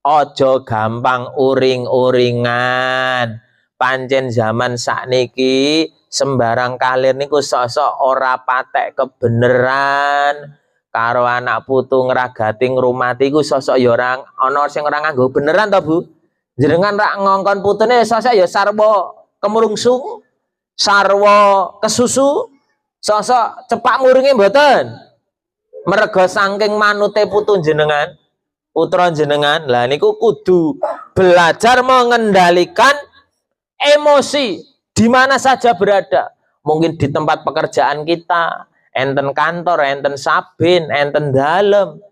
Ojo gampang uring-uringan. Pancen zaman sakniki sembarang kalir niku sok-sok ora patek kebeneran. Karo anak putu ngragati ngrumati ku sok-sok ya ora ana sing ora nganggo beneran to, Bu. Jenengan rak ngongkon putune sok-sok ya sarwa kemrungsung, sarwa kesusu, sok-sok cepak muringe mboten. Merga saking manute putu jenengan, putra jenengan, lah niku kudu belajar mengendalikan emosi di mana saja berada. Mungkin di tempat pekerjaan kita, enten kantor, enten sabin, enten dalem,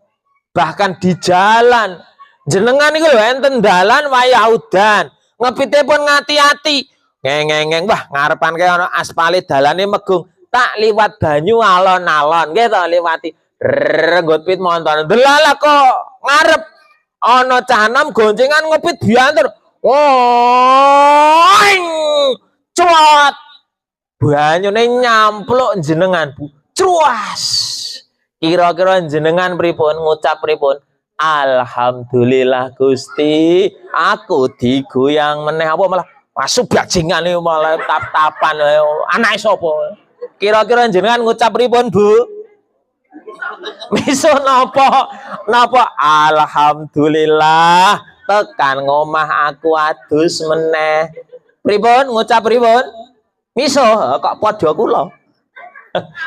bahkan di jalan. Jenengan niku lho enten dalan wayah udan, ngepite pun ngati-ati. Ngeng-ngeng, wah ngarepan kaya ana aspale dalane megung, tak liwat banyu alon-alon, nggih to liwati. Nggot pit monton. Delalah kok ngarep ana canom goncengan ngepit biantur. Woing! Cuat! Banyune nyampluk jenengan, Bu. Cuas! Kira-kira jenengan pripun ngucap pripun? Alhamdulillah Gusti, aku digoyang meneh apa malah masuk bajingan iki malah tap-tapan anake sapa? Kira-kira jenengan ngucap pripun, Bu? Miso napa? Napa? Alhamdulillah tekan ngomah aku adus meneh. Pripun ngucap pripun? Miso kok padha kula.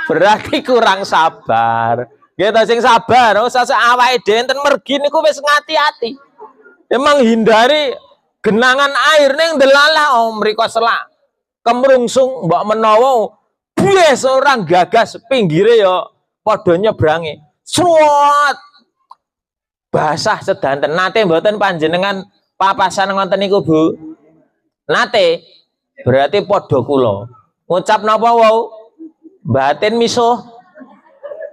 Berarti kurang sabar. Nggih ta sing sabar, usah awake dhewe enten mergi niku wis ngati-ati. Emang hindari genangan air ning delalah mriko selak. Kemrungsung mbok menawa bias orang gagas pinggire ya padha nyebrangi. Suwat. Basah sedanten. Nate mboten panjenengan papasan ngoten niku, Bu? Nate. Berarti padha kula. Ngucap napa wau? Batin misuh.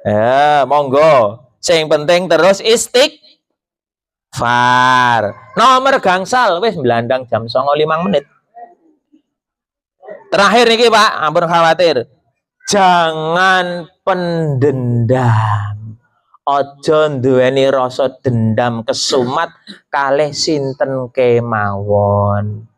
Ya, monggo. Sing penting terus istighfar. Nomor gangsal wis blandang jam 09.05 menit. Terakhir niki, Pak, ampun khawatir. Jangan pendendam. Ojo duweni rasa dendam kesumat kalih sinten kemawon.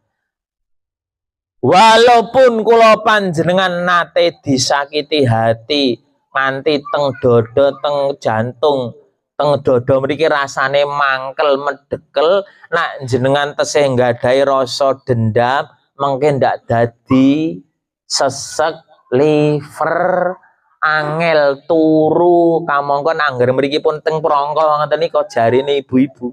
Walaupun kula panjenengan nate disakiti hati nganti teng dodo, teng jantung, teng dodo mriki rasane mangkel medekel, nak jenengan tesih nggadahi rasa dendam, mungkin ndak dadi sesek, liver, angel turu, kamangka angger mriki pun teng prangka ngoten nika jarine ibu-ibu.